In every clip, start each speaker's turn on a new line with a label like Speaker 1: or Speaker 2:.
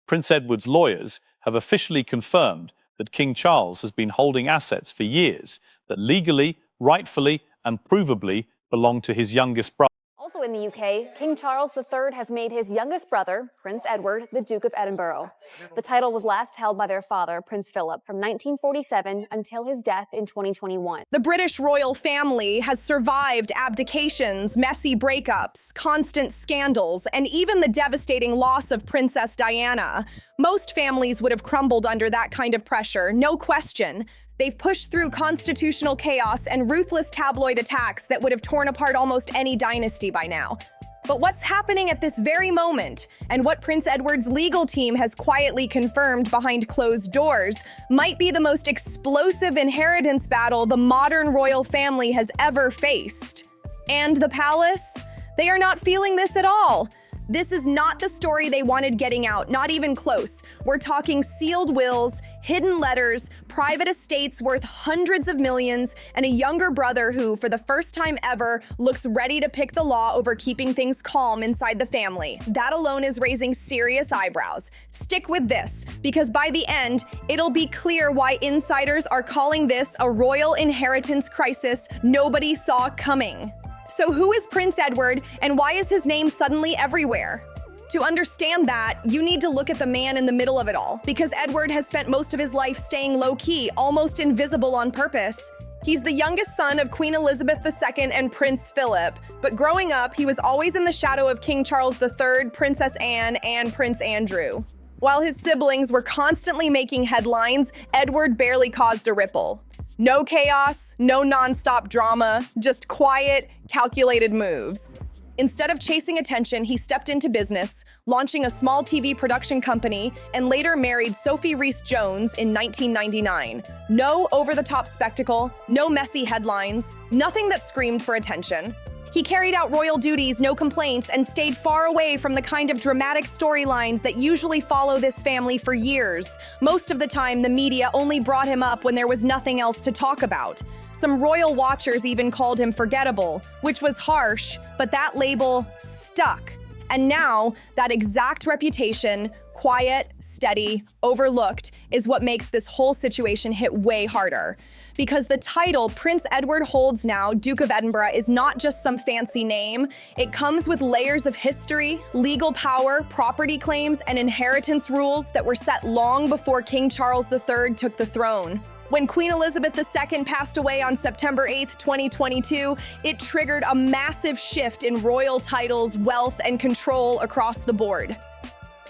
Speaker 1: Prince Edward's lawyers have officially confirmed that King Charles has been holding assets for years that legally, rightfully, and provably belong to his youngest brother.
Speaker 2: Also in the UK, King Charles III has made his youngest brother, Prince Edward, the Duke of Edinburgh. The title was last held by their father, Prince Philip, from 1947 until his death in 2021.
Speaker 3: The British royal family has survived abdications, messy breakups, constant scandals, and even the devastating loss of Princess Diana. Most families would have crumbled under that kind of pressure, no question. They've pushed through constitutional chaos and ruthless tabloid attacks that would have torn apart almost any dynasty by now. But what's happening at this very moment, and what Prince Edward's legal team has quietly confirmed behind closed doors, might be the most explosive inheritance battle the modern royal family has ever faced. And the palace? They are not feeling this at all. This is not the story they wanted getting out, not even close. We're talking sealed wills, hidden letters, private estates worth hundreds of millions, and a younger brother who, for the first time ever, looks ready to pick the law over keeping things calm inside the family. That alone is raising serious eyebrows. Stick with this, because by the end, it'll be clear why insiders are calling this a royal inheritance crisis nobody saw coming. So who is Prince Edward, and why is his name suddenly everywhere? To understand that, you need to look at the man in the middle of it all, because Edward has spent most of his life staying low-key, almost invisible on purpose. He's the youngest son of Queen Elizabeth II and Prince Philip, but growing up, he was always in the shadow of King Charles III, Princess Anne, and Prince Andrew. While his siblings were constantly making headlines, Edward barely caused a ripple. No chaos, no nonstop drama, just quiet, calculated moves. Instead of chasing attention, he stepped into business, launching a small TV production company, and later married Sophie Rhys-Jones in 1999. No over-the-top spectacle, no messy headlines, nothing that screamed for attention. He carried out royal duties, no complaints, and stayed far away from the kind of dramatic storylines that usually follow this family for years. Most of the time, the media only brought him up when there was nothing else to talk about. Some royal watchers even called him forgettable, which was harsh, but that label stuck. And now, that exact reputation, quiet, steady, overlooked, is what makes this whole situation hit way harder. Because the title Prince Edward holds now, Duke of Edinburgh, is not just some fancy name. It comes with layers of history, legal power, property claims, and inheritance rules that were set long before King Charles III took the throne. When Queen Elizabeth II passed away on September 8, 2022, it triggered a massive shift in royal titles, wealth, and control across the board.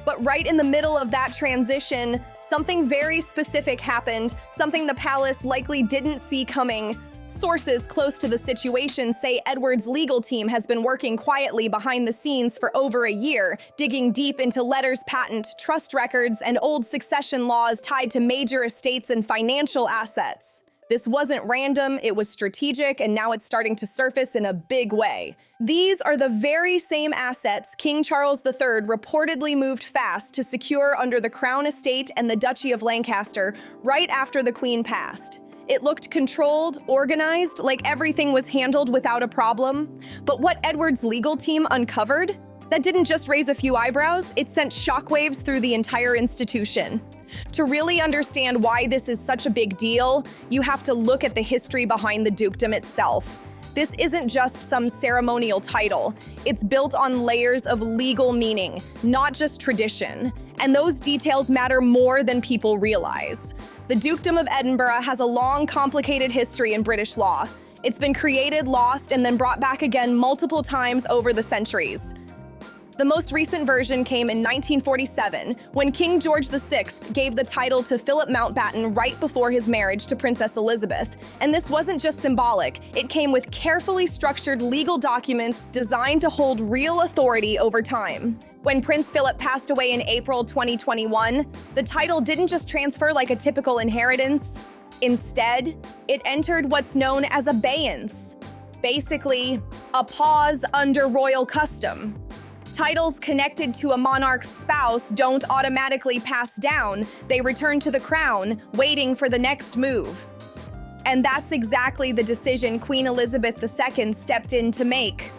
Speaker 3: But right in the middle of that transition, something very specific happened, something the palace likely didn't see coming. Sources close to the situation say Edward's legal team has been working quietly behind the scenes for over a year, digging deep into letters patent, trust records, and old succession laws tied to major estates and financial assets. This wasn't random, it was strategic, and now it's starting to surface in a big way. These are the very same assets King Charles III reportedly moved fast to secure under the Crown Estate and the Duchy of Lancaster right after the Queen passed. It looked controlled, organized, like everything was handled without a problem. But what Edward's legal team uncovered? That didn't just raise a few eyebrows, it sent shockwaves through the entire institution. To really understand why this is such a big deal, you have to look at the history behind the dukedom itself. This isn't just some ceremonial title. It's built on layers of legal meaning, not just tradition. And those details matter more than people realize. The Dukedom of Edinburgh has a long, complicated history in British law. It's been created, lost, and then brought back again multiple times over the centuries. The most recent version came in 1947, when King George VI gave the title to Philip Mountbatten right before his marriage to Princess Elizabeth. And this wasn't just symbolic, it came with carefully structured legal documents designed to hold real authority over time. When Prince Philip passed away in April 2021, the title didn't just transfer like a typical inheritance. Instead, it entered what's known as abeyance. Basically, a pause under royal custom. Titles connected to a monarch's spouse don't automatically pass down, they return to the crown, waiting for the next move. And that's exactly the decision Queen Elizabeth II stepped in to make.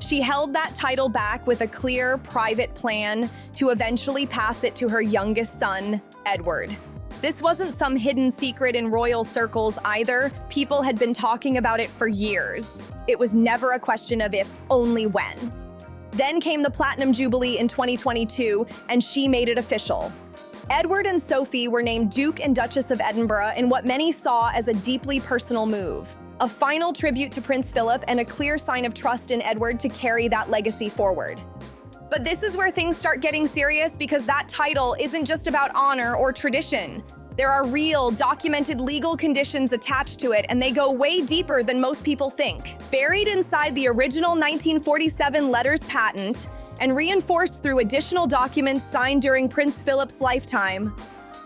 Speaker 3: She held that title back with a clear, private plan to eventually pass it to her youngest son, Edward. This wasn't some hidden secret in royal circles either. People had been talking about it for years. It was never a question of if, only when. Then came the Platinum Jubilee in 2022, and she made it official. Edward and Sophie were named Duke and Duchess of Edinburgh in what many saw as a deeply personal move. A final tribute to Prince Philip and a clear sign of trust in Edward to carry that legacy forward. But this is where things start getting serious because that title isn't just about honor or tradition. There are real, documented legal conditions attached to it, and they go way deeper than most people think. Buried inside the original 1947 letters patent and reinforced through additional documents signed during Prince Philip's lifetime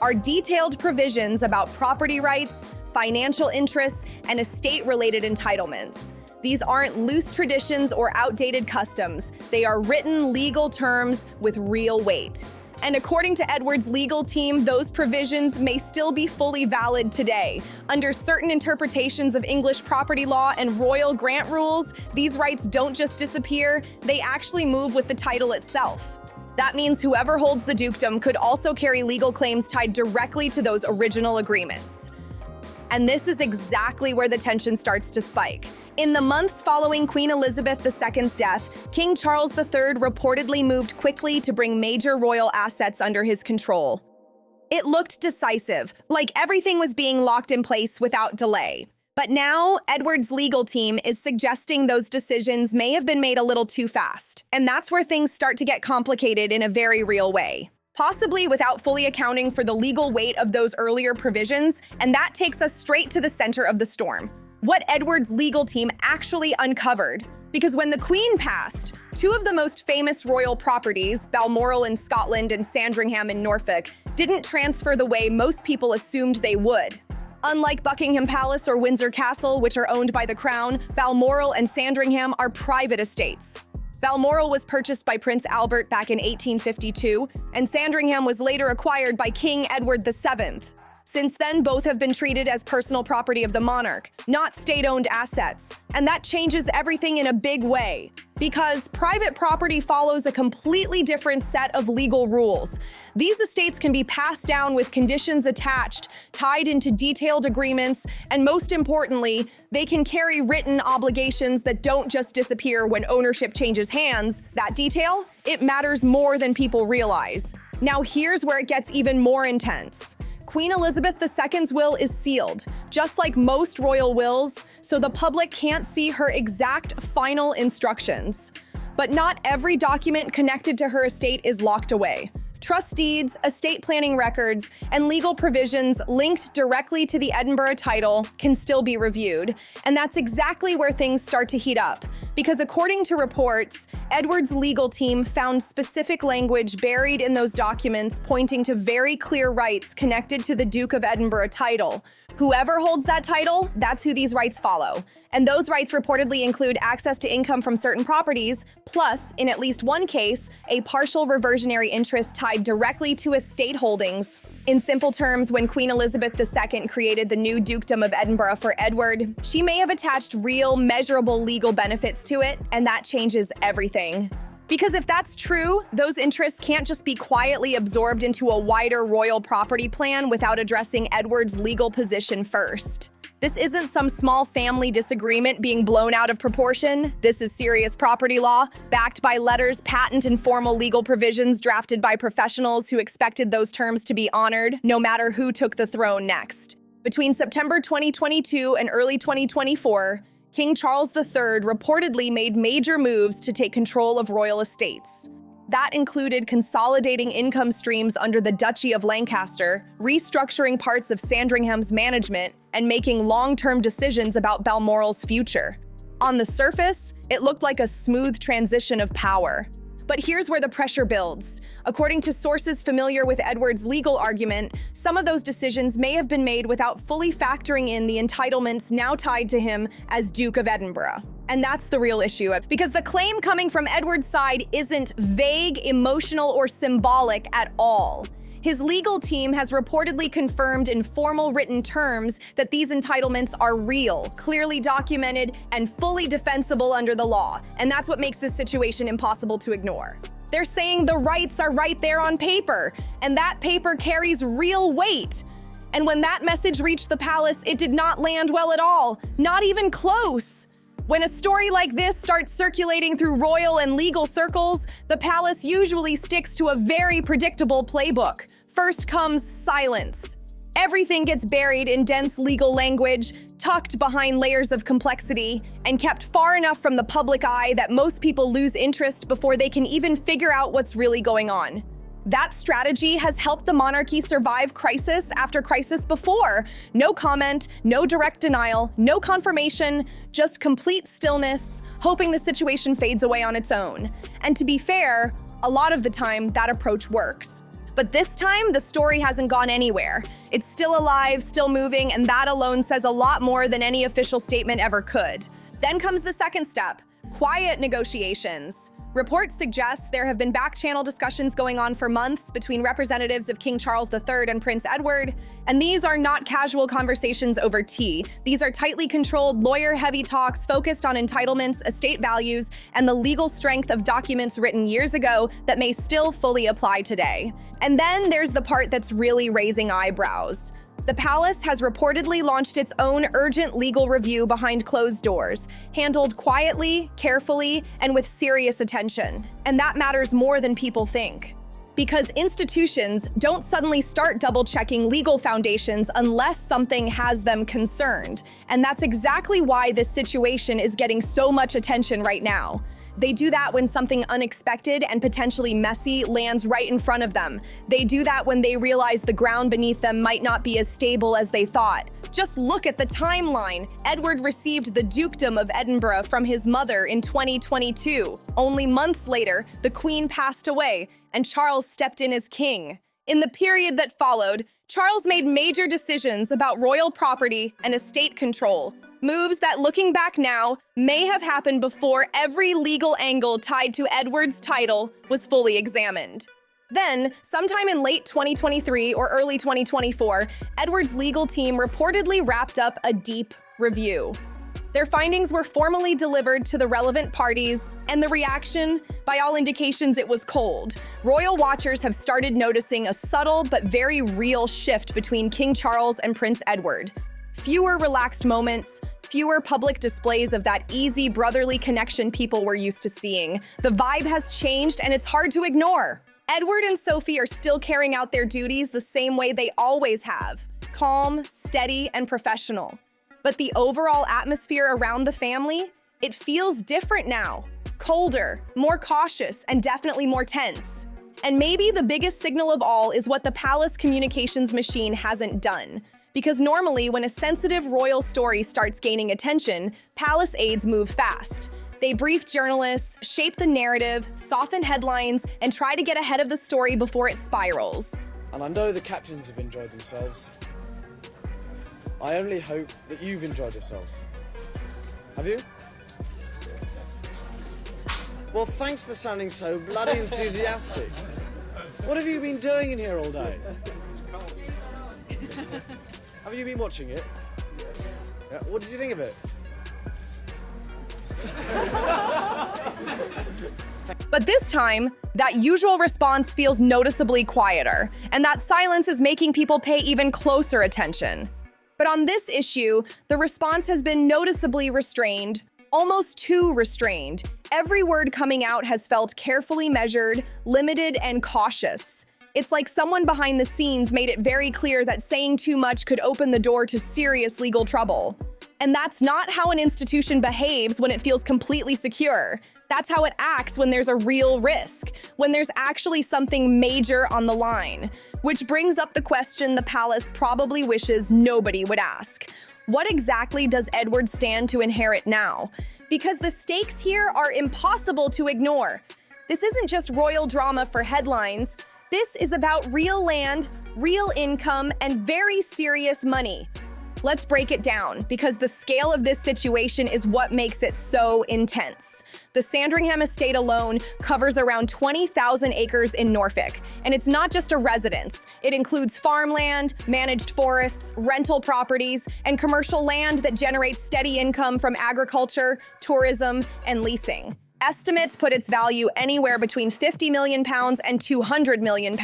Speaker 3: are detailed provisions about property rights, financial interests, and estate-related entitlements. These aren't loose traditions or outdated customs. They are written legal terms with real weight. And according to Edward's legal team, those provisions may still be fully valid today. Under certain interpretations of English property law and royal grant rules, these rights don't just disappear, they actually move with the title itself. That means whoever holds the dukedom could also carry legal claims tied directly to those original agreements. And this is exactly where the tension starts to spike. In the months following Queen Elizabeth II's death, King Charles III reportedly moved quickly to bring major royal assets under his control. It looked decisive, like everything was being locked in place without delay. But now, Edward's legal team is suggesting those decisions may have been made a little too fast. And that's where things start to get complicated in a very real way. Possibly without fully accounting for the legal weight of those earlier provisions, and that takes us straight to the center of the storm. What Edward's legal team actually uncovered. Because when the Queen passed, two of the most famous royal properties, Balmoral in Scotland and Sandringham in Norfolk, didn't transfer the way most people assumed they would. Unlike Buckingham Palace or Windsor Castle, which are owned by the Crown, Balmoral and Sandringham are private estates. Balmoral was purchased by Prince Albert back in 1852, and Sandringham was later acquired by King Edward VII. Since then, both have been treated as personal property of the monarch, not state-owned assets. And that changes everything in a big way, because private property follows a completely different set of legal rules. These estates can be passed down with conditions attached, tied into detailed agreements, and most importantly, they can carry written obligations that don't just disappear when ownership changes hands. That detail, it matters more than people realize. Now here's where it gets even more intense. Queen Elizabeth II's will is sealed, just like most royal wills, so the public can't see her exact final instructions. But not every document connected to her estate is locked away. Trust deeds, estate planning records, and legal provisions linked directly to the Edinburgh title can still be reviewed. And that's exactly where things start to heat up. Because according to reports, Edward's legal team found specific language buried in those documents pointing to very clear rights connected to the Duke of Edinburgh title. Whoever holds that title, that's who these rights follow. And those rights reportedly include access to income from certain properties, plus, in at least one case, a partial reversionary interest tied directly to estate holdings. In simple terms, when Queen Elizabeth II created the new Dukedom of Edinburgh for Edward, she may have attached real, measurable legal benefits to it, and that changes everything. Because if that's true, those interests can't just be quietly absorbed into a wider royal property plan without addressing Edward's legal position first. This isn't some small family disagreement being blown out of proportion. This is serious property law, backed by letters, patent, and formal legal provisions drafted by professionals who expected those terms to be honored, no matter who took the throne next. Between September 2022 and early 2024, King Charles III reportedly made major moves to take control of royal estates. That included consolidating income streams under the Duchy of Lancaster, restructuring parts of Sandringham's management, and making long-term decisions about Balmoral's future. On the surface, it looked like a smooth transition of power. But here's where the pressure builds. According to sources familiar with Edward's legal argument, some of those decisions may have been made without fully factoring in the entitlements now tied to him as Duke of Edinburgh. And that's the real issue, because the claim coming from Edward's side isn't vague, emotional, or symbolic at all. His legal team has reportedly confirmed in formal written terms that these entitlements are real, clearly documented, and fully defensible under the law, and that's what makes this situation impossible to ignore. They're saying the rights are right there on paper, and that paper carries real weight. And when that message reached the palace, it did not land well at all, not even close. When a story like this starts circulating through royal and legal circles, the palace usually sticks to a very predictable playbook. First comes silence. Everything gets buried in dense legal language, tucked behind layers of complexity, and kept far enough from the public eye that most people lose interest before they can even figure out what's really going on. That strategy has helped the monarchy survive crisis after crisis before. No comment, no direct denial, no confirmation, just complete stillness, hoping the situation fades away on its own. And to be fair, a lot of the time that approach works. But this time, the story hasn't gone anywhere. It's still alive, still moving, and that alone says a lot more than any official statement ever could. Then comes the second step, quiet negotiations. Reports suggest there have been back-channel discussions going on for months between representatives of King Charles III and Prince Edward, and these are not casual conversations over tea. These are tightly controlled, lawyer-heavy talks focused on entitlements, estate values, and the legal strength of documents written years ago that may still fully apply today. And then there's the part that's really raising eyebrows. The palace has reportedly launched its own urgent legal review behind closed doors, handled quietly, carefully, and with serious attention. And that matters more than people think. Because institutions don't suddenly start double-checking legal foundations unless something has them concerned. And that's exactly why this situation is getting so much attention right now. They do that when something unexpected and potentially messy lands right in front of them. They do that when they realize the ground beneath them might not be as stable as they thought. Just look at the timeline. Edward received the Dukedom of Edinburgh from his mother in 2022. Only months later, the Queen passed away, and Charles stepped in as king. In the period that followed, Charles made major decisions about royal property and estate control. Moves that, looking back now, may have happened before every legal angle tied to Edward's title was fully examined. Then, sometime in late 2023 or early 2024, Edward's legal team reportedly wrapped up a deep review. Their findings were formally delivered to the relevant parties, and the reaction, by all indications, it was cold. Royal watchers have started noticing a subtle but very real shift between King Charles and Prince Edward. Fewer relaxed moments, fewer public displays of that easy brotherly connection people were used to seeing. The vibe has changed, and it's hard to ignore. Edward and Sophie are still carrying out their duties the same way they always have, calm, steady, and professional. But the overall atmosphere around the family, it feels different now. Colder, more cautious, and definitely more tense. And maybe the biggest signal of all is what the palace communications machine hasn't done. Because normally, when a sensitive royal story starts gaining attention, palace aides move fast. They brief journalists, shape the narrative, soften headlines, and try to get ahead of the story before it spirals.
Speaker 4: And I know the captains have enjoyed themselves. I only hope that you've enjoyed yourselves. Have you? Well, thanks for sounding so bloody enthusiastic. What have you been doing in here all day? Have you been watching it? Yeah. What did you think of it?
Speaker 3: But this time, that usual response feels noticeably quieter, and that silence is making people pay even closer attention. But on this issue, the response has been noticeably restrained, almost too restrained. Every word coming out has felt carefully measured, limited, and cautious. It's like someone behind the scenes made it very clear that saying too much could open the door to serious legal trouble. And that's not how an institution behaves when it feels completely secure. That's how it acts when there's a real risk, when there's actually something major on the line. Which brings up the question the palace probably wishes nobody would ask. What exactly does Edward stand to inherit now? Because the stakes here are impossible to ignore. This isn't just royal drama for headlines. This is about real land, real income, and very serious money. Let's break it down, because the scale of this situation is what makes it so intense. The Sandringham estate alone covers around 20,000 acres in Norfolk, and it's not just a residence. It includes farmland, managed forests, rental properties, and commercial land that generates steady income from agriculture, tourism, and leasing. Estimates put its value anywhere between £50 million and £200 million,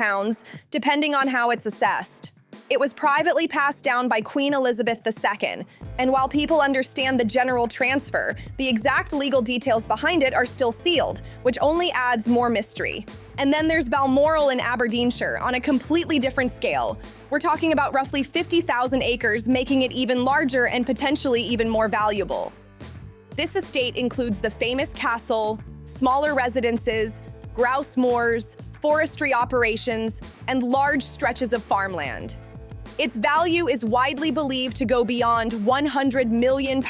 Speaker 3: depending on how it's assessed. It was privately passed down by Queen Elizabeth II, and while people understand the general transfer, the exact legal details behind it are still sealed, which only adds more mystery. And then there's Balmoral in Aberdeenshire, on a completely different scale. We're talking about roughly 50,000 acres, making it even larger and potentially even more valuable. This estate includes the famous castle, smaller residences, grouse moors, forestry operations, and large stretches of farmland. Its value is widely believed to go beyond £100 million,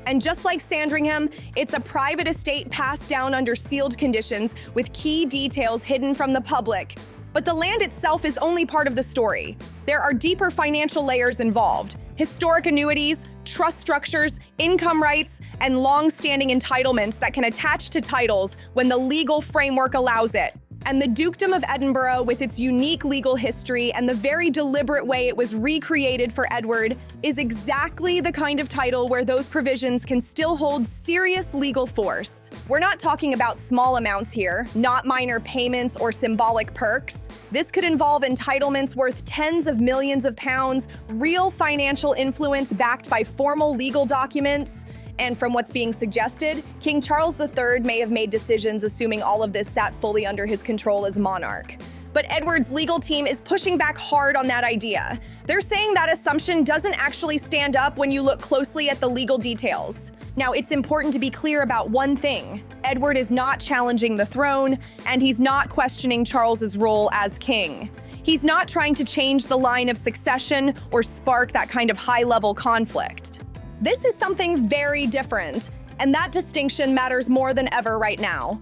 Speaker 3: and just like Sandringham, it's a private estate passed down under sealed conditions with key details hidden from the public. But the land itself is only part of the story. There are deeper financial layers involved: historic annuities, trust structures, income rights, and long-standing entitlements that can attach to titles when the legal framework allows it. And the Dukedom of Edinburgh, with its unique legal history and the very deliberate way it was recreated for Edward, is exactly the kind of title where those provisions can still hold serious legal force. We're not talking about small amounts here, not minor payments or symbolic perks. This could involve entitlements worth tens of millions of pounds, real financial influence backed by formal legal documents. And from what's being suggested, King Charles III may have made decisions assuming all of this sat fully under his control as monarch. But Edward's legal team is pushing back hard on that idea. They're saying that assumption doesn't actually stand up when you look closely at the legal details. Now, it's important to be clear about one thing. Edward is not challenging the throne, and he's not questioning Charles's role as king. He's not trying to change the line of succession or spark that kind of high-level conflict. This is something very different, and that distinction matters more than ever right now.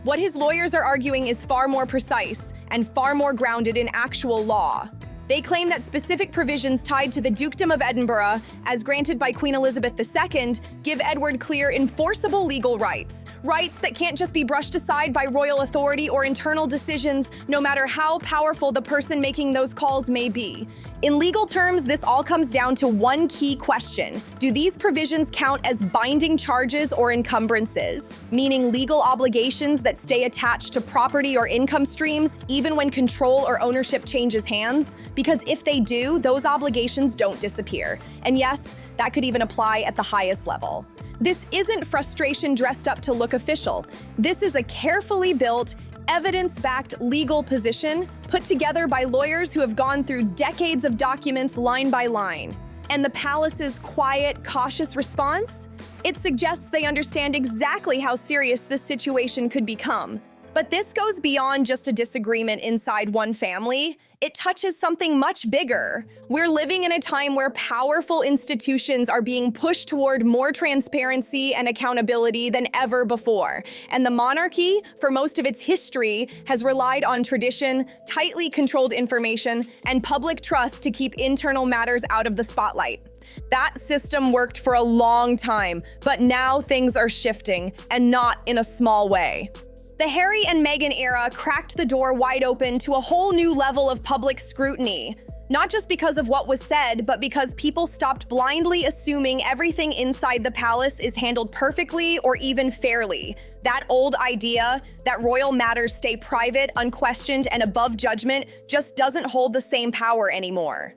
Speaker 3: What his lawyers are arguing is far more precise and far more grounded in actual law. They claim that specific provisions tied to the Dukedom of Edinburgh, as granted by Queen Elizabeth II, give Edward clear, enforceable legal rights. Rights that can't just be brushed aside by royal authority or internal decisions, no matter how powerful the person making those calls may be. In legal terms, this all comes down to one key question. Do these provisions count as binding charges or encumbrances, meaning legal obligations that stay attached to property or income streams even when control or ownership changes hands? Because if they do, those obligations don't disappear. And yes, that could even apply at the highest level. This isn't frustration dressed up to look official. This is a carefully built, evidence-backed legal position put together by lawyers who have gone through decades of documents line by line. And the palace's quiet, cautious response? It suggests they understand exactly how serious this situation could become. But this goes beyond just a disagreement inside one family. It touches something much bigger. We're living in a time where powerful institutions are being pushed toward more transparency and accountability than ever before. And the monarchy, for most of its history, has relied on tradition, tightly controlled information, and public trust to keep internal matters out of the spotlight. That system worked for a long time, but now things are shifting, and not in a small way. The Harry and Meghan era cracked the door wide open to a whole new level of public scrutiny. Not just because of what was said, but because people stopped blindly assuming everything inside the palace is handled perfectly or even fairly. That old idea that royal matters stay private, unquestioned, and above judgment just doesn't hold the same power anymore.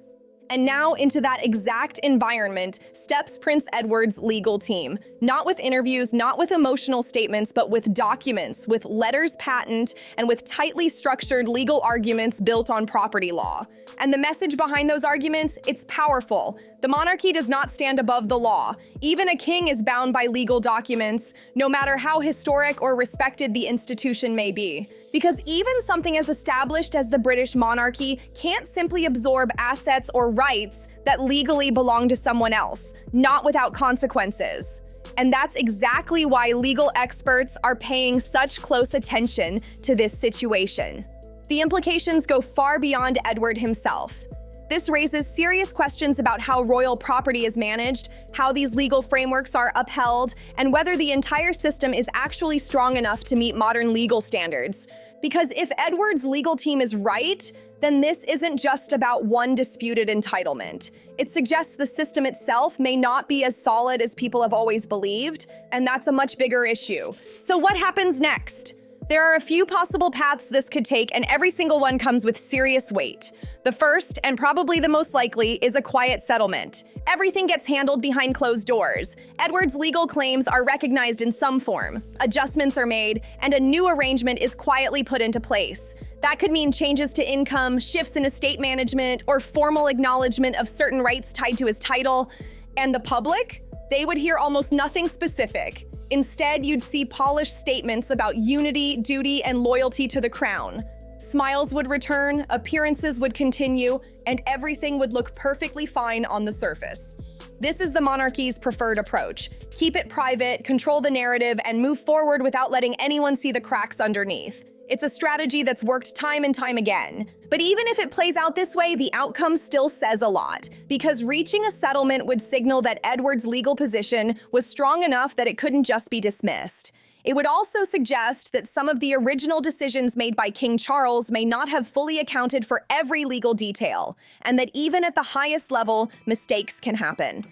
Speaker 3: And now into that exact environment steps Prince Edward's legal team. Not with interviews, not with emotional statements, but with documents, with letters patent, and with tightly structured legal arguments built on property law. And the message behind those arguments, it's powerful. The monarchy does not stand above the law. Even a king is bound by legal documents, no matter how historic or respected the institution may be. Because even something as established as the British monarchy can't simply absorb assets or rights that legally belong to someone else, not without consequences. And that's exactly why legal experts are paying such close attention to this situation. The implications go far beyond Edward himself. This raises serious questions about how royal property is managed, how these legal frameworks are upheld, and whether the entire system is actually strong enough to meet modern legal standards. Because if Edward's legal team is right, then this isn't just about one disputed entitlement. It suggests the system itself may not be as solid as people have always believed, and that's a much bigger issue. So what happens next? There are a few possible paths this could take, and every single one comes with serious weight. The first, and probably the most likely, is a quiet settlement. Everything gets handled behind closed doors. Edward's legal claims are recognized in some form. Adjustments are made, and a new arrangement is quietly put into place. That could mean changes to income, shifts in estate management, or formal acknowledgement of certain rights tied to his title. And the public? They would hear almost nothing specific. Instead, you'd see polished statements about unity, duty, and loyalty to the crown. Smiles would return, appearances would continue, and everything would look perfectly fine on the surface. This is the monarchy's preferred approach. Keep it private, control the narrative, and move forward without letting anyone see the cracks underneath. It's a strategy that's worked time and time again. But even if it plays out this way, the outcome still says a lot, because reaching a settlement would signal that Edward's legal position was strong enough that it couldn't just be dismissed. It would also suggest that some of the original decisions made by King Charles may not have fully accounted for every legal detail, and that even at the highest level, mistakes can happen.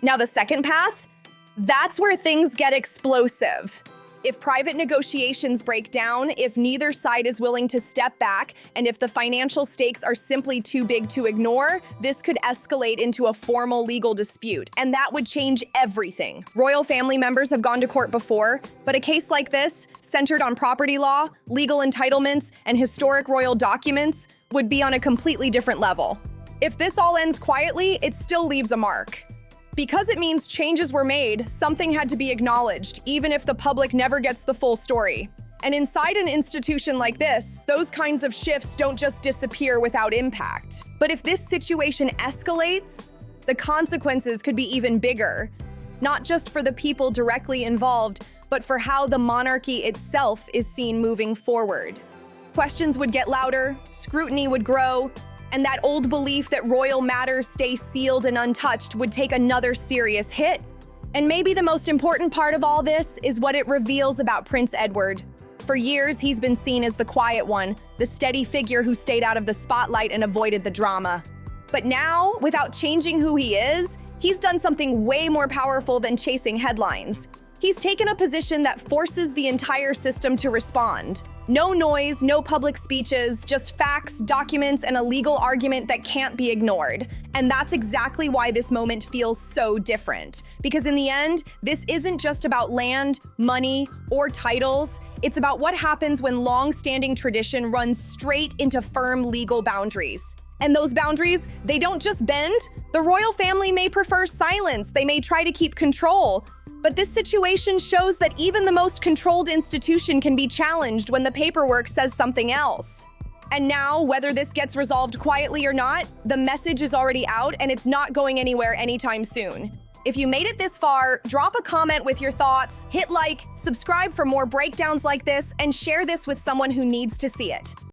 Speaker 3: Now, the second path? That's where things get explosive. If private negotiations break down, if neither side is willing to step back, and if the financial stakes are simply too big to ignore, this could escalate into a formal legal dispute, and that would change everything. Royal family members have gone to court before, but a case like this, centered on property law, legal entitlements, and historic royal documents, would be on a completely different level. If this all ends quietly, it still leaves a mark. Because it means changes were made, something had to be acknowledged, even if the public never gets the full story. And inside an institution like this, those kinds of shifts don't just disappear without impact. But if this situation escalates, the consequences could be even bigger, not just for the people directly involved, but for how the monarchy itself is seen moving forward. Questions would get louder, scrutiny would grow, and that old belief that royal matters stay sealed and untouched would take another serious hit. And maybe the most important part of all this is what it reveals about Prince Edward. For years, he's been seen as the quiet one, the steady figure who stayed out of the spotlight and avoided the drama. But now, without changing who he is, he's done something way more powerful than chasing headlines. He's taken a position that forces the entire system to respond. No noise, no public speeches, just facts, documents, and a legal argument that can't be ignored. And that's exactly why this moment feels so different. Because in the end, this isn't just about land, money, or titles. It's about what happens when long-standing tradition runs straight into firm legal boundaries. And those boundaries, they don't just bend. The royal family may prefer silence. They may try to keep control. But this situation shows that even the most controlled institution can be challenged when the paperwork says something else. And now, whether this gets resolved quietly or not, the message is already out and it's not going anywhere anytime soon. If you made it this far, drop a comment with your thoughts, hit like, subscribe for more breakdowns like this, and share this with someone who needs to see it.